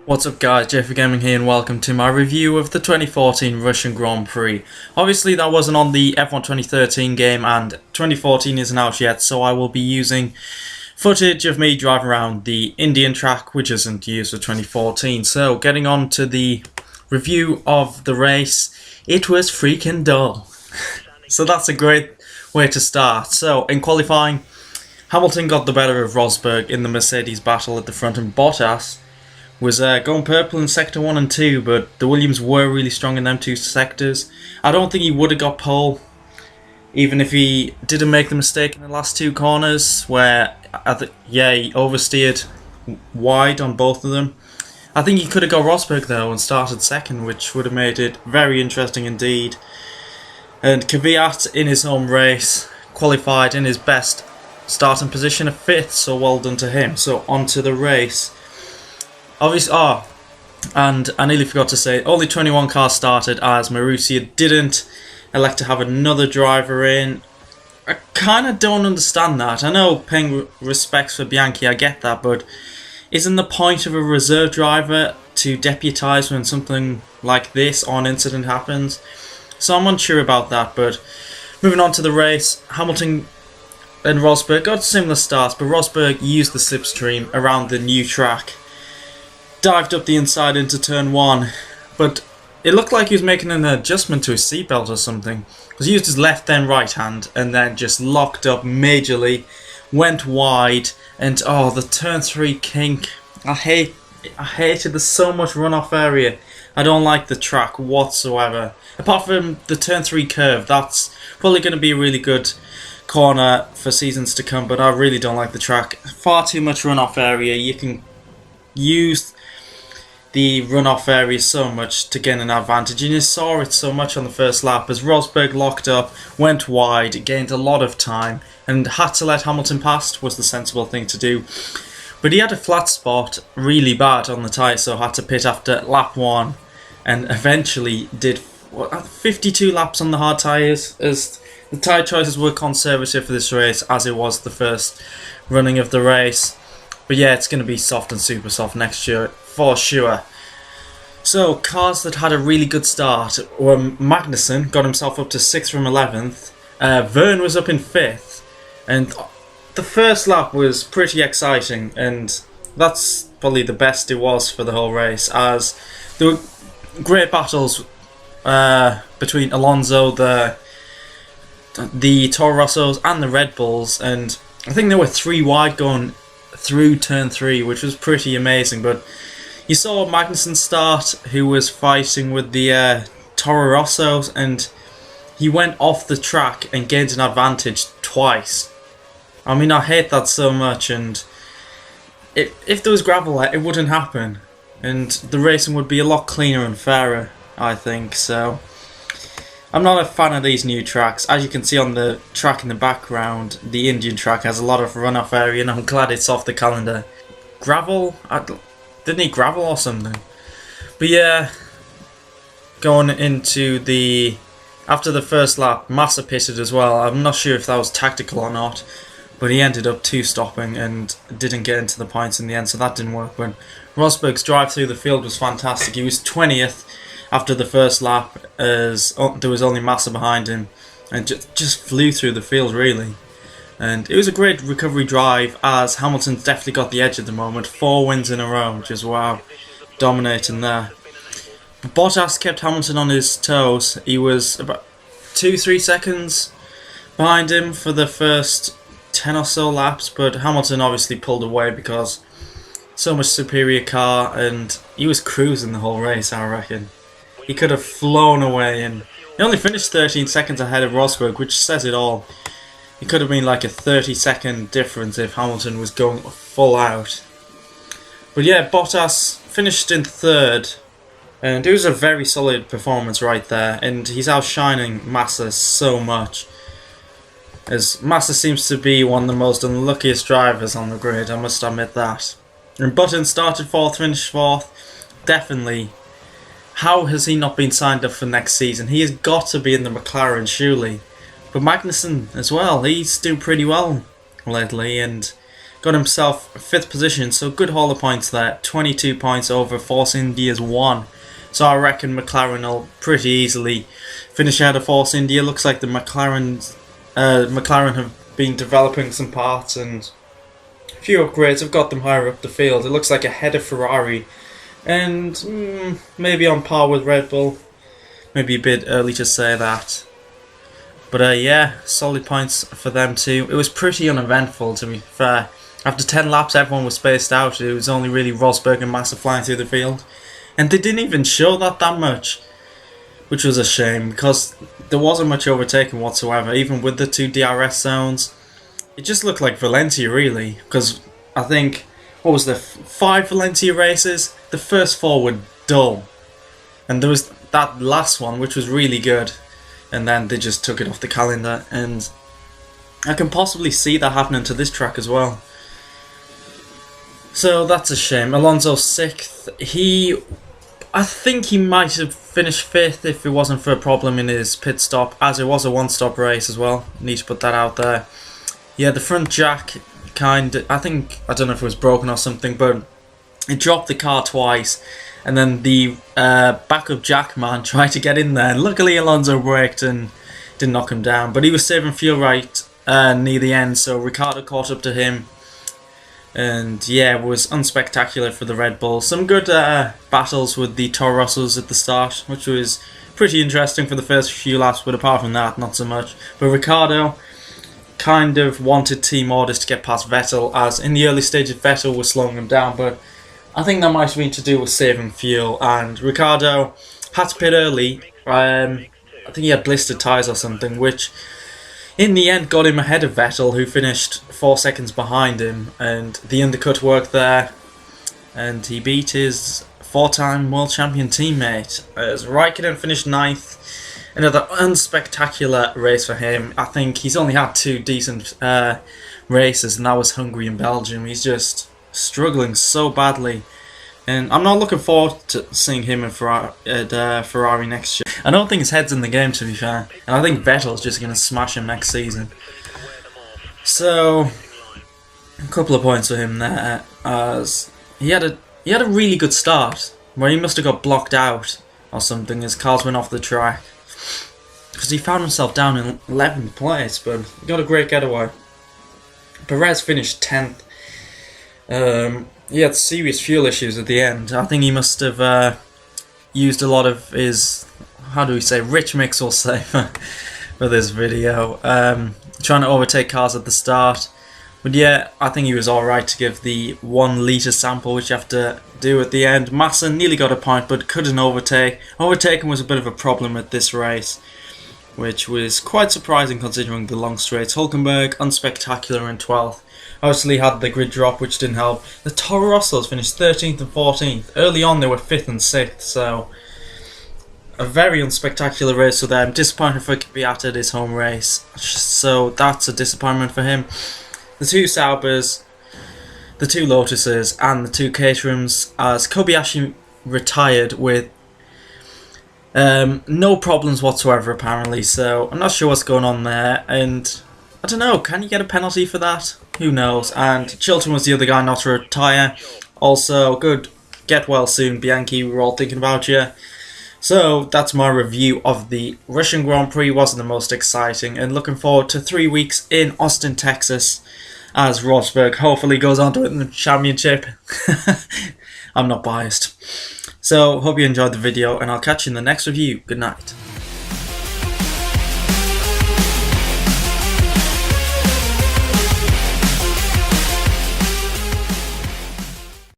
What's up guys, JayFerGaming here and welcome to my review of the 2014 Russian Grand Prix. Obviously that wasn't on the F1 2013 game and 2014 isn't out yet, so I will be using footage of me driving around the Indian track, which isn't used for 2014. So getting on to the review of the race, it was freaking dull. So that's a great way to start. So in qualifying, Hamilton got the better of Rosberg in the Mercedes battle at the front, and Bottas was going purple in sector 1 and 2, but the Williams were really strong in them two sectors. I don't think he would have got pole, even if he didn't make the mistake in the last two corners, where he oversteered wide on both of them. I think he could have got Rosberg though and started second, which would have made it very interesting indeed. And Kvyat in his home race qualified in his best starting position of 5th, so well done to him. So on to the race. Obviously, and I nearly forgot to say, only 21 cars started as Marussia didn't elect to have another driver in. I kind of don't understand that. I know paying respects for Bianchi, I get that, but isn't the point of a reserve driver to deputise when something like this or an incident happens? So I'm unsure about that, but moving on to the race, Hamilton and Rosberg got similar starts, but Rosberg used the slipstream around the new track, dived up the inside into turn 1, but it looked like he was making an adjustment to his seatbelt or something, because he used his left then right hand and then just locked up majorly, went wide, and the turn 3 kink. I hate it. There's so much runoff area. I don't like the track whatsoever. Apart from the turn 3 curve, that's probably going to be a really good corner for seasons to come, but I really don't like the track. Far too much runoff area. You can use the runoff area so much to gain an advantage, and you saw it so much on the first lap as Rosberg locked up, went wide, gained a lot of time, and had to let Hamilton pass was the sensible thing to do. But he had a flat spot really bad on the tyre, so had to pit after lap 1, and eventually did 52 laps on the hard tyres, as the tyre choices were conservative for this race, as it was the first running of the race. But yeah, it's going to be soft and super soft next year for sure. So cars that had a really good start were Magnussen, got himself up to 6th from 11th. Verne was up in 5th, and the first lap was pretty exciting, and that's probably the best it was for the whole race, as there were great battles between Alonso, the Toro Rossos and the Red Bulls, and I think there were 3 wide going through turn 3, which was pretty amazing. But you saw Magnussen start, who was fighting with the Toro Rossos, and he went off the track and gained an advantage twice. I mean, I hate that so much, and if there was gravel, it wouldn't happen, and the racing would be a lot cleaner and fairer, I think. So I'm not a fan of these new tracks. As you can see on the track in the background, the Indian track has a lot of runoff area, and I'm glad it's off the calendar. Gravel? Didn't he gravel or something? But yeah, going into after the first lap, Massa pitted as well. I'm not sure if that was tactical or not, but he ended up 2-stopping and didn't get into the points in the end, so that didn't work. But Rosberg's drive through the field was fantastic. He was 20th after the first lap, as there was only Massa behind him, and just flew through the field really. And it was a great recovery drive, as Hamilton's definitely got the edge at the moment. 4 wins in a row, just wow, dominating there. But Bottas kept Hamilton on his toes. He was about 2-3 seconds behind him for the first 10 or so laps, but Hamilton obviously pulled away because so much superior car, and he was cruising the whole race, I reckon. He could have flown away, and he only finished 13 seconds ahead of Rosberg, which says it all. It could have been like a 30-second difference if Hamilton was going full out. But yeah, Bottas finished in 3rd, and it was a very solid performance right there, and he's outshining Massa so much, as Massa seems to be one of the most unluckiest drivers on the grid, I must admit that. And Button started 4th, finished 4th, definitely. How has he not been signed up for next season? He has got to be in the McLaren, surely. But Magnussen as well, he's doing pretty well lately, and got himself 5th position, so good haul of points there. 22 points over Force India's 1. So I reckon McLaren will pretty easily finish ahead of Force India. Looks like the McLaren have been developing some parts and a few upgrades have got them higher up the field. It looks like ahead of Ferrari and maybe on par with Red Bull. Maybe a bit early to say that. But yeah, solid points for them too. It was pretty uneventful, to be fair. After 10 laps everyone was spaced out. It was only really Rosberg and Massa flying through the field. And they didn't even show that much, which was a shame because there wasn't much overtaking whatsoever, even with the 2 DRS zones. It just looked like Valencia really, because I think, what was there, 5 Valencia races? The first 4 were dull. And there was that last one which was really good, and then they just took it off the calendar, and I can possibly see that happening to this track as well. So that's a shame. Alonso 6th. I think he might have finished 5th if it wasn't for a problem in his pit stop, as it was a one-stop race as well. Need to put that out there. Yeah, the front jack I don't know if it was broken or something, but it dropped the car twice, and then the backup jack man tried to get in there. Luckily Alonso braked and didn't knock him down, but he was saving fuel right near the end, so Ricciardo caught up to him. And yeah, it was unspectacular for the Red Bull. Some good battles with the Toro Rossos at the start, which was pretty interesting for the first few laps, but apart from that, not so much. But Ricciardo kind of wanted team orders to get past Vettel, as in the early stages Vettel was slowing him down, but I think that might have been to do with saving fuel, and Ricciardo had to pit early. I think he had blistered tyres or something, which in the end got him ahead of Vettel, who finished 4 seconds behind him, and the undercut worked there, and he beat his 4-time world champion teammate, as Raikkonen finished 9th. Another unspectacular race for him. I think he's only had 2 decent races, and that was Hungary and Belgium. He's just struggling so badly, and I'm not looking forward to seeing him in Ferrari next year. I don't think his head's in the game, to be fair, and I think Vettel's just going to smash him next season. So a couple of points for him there, as he had a really good start where he must have got blocked out or something as cars went off the track, because he found himself down in 11th place, but he got a great getaway. Perez finished 10th. He had serious fuel issues at the end. I think he must have used a lot of his, how do we say, rich mix, we'll say, for this video. Trying to overtake cars at the start. But yeah, I think he was alright to give the 1 litre sample, which you have to do at the end. Massa nearly got a point, but couldn't overtake. Overtaking was a bit of a problem at this race, which was quite surprising considering the long straights. Hulkenberg, unspectacular in 12th. Obviously had the grid drop, which didn't help. The Toro Rossos finished 13th and 14th. Early on they were 5th and 6th, so a very unspectacular race for them. Disappointed for Kvyat at his home race, so that's a disappointment for him. The 2 Saubers, the 2 Lotuses, and the 2 Caterhams, as Kobayashi retired with no problems whatsoever apparently, so I'm not sure what's going on there, and I don't know, can you get a penalty for that? Who knows? And Chilton was the other guy not to retire. Also, good, get well soon Bianchi, we were all thinking about you. So that's my review of the Russian Grand Prix. Wasn't the most exciting, and looking forward to 3 weeks in Austin, Texas, as Rosberg hopefully goes on to win the championship. I'm not biased. So hope you enjoyed the video, and I'll catch you in the next review. Good night.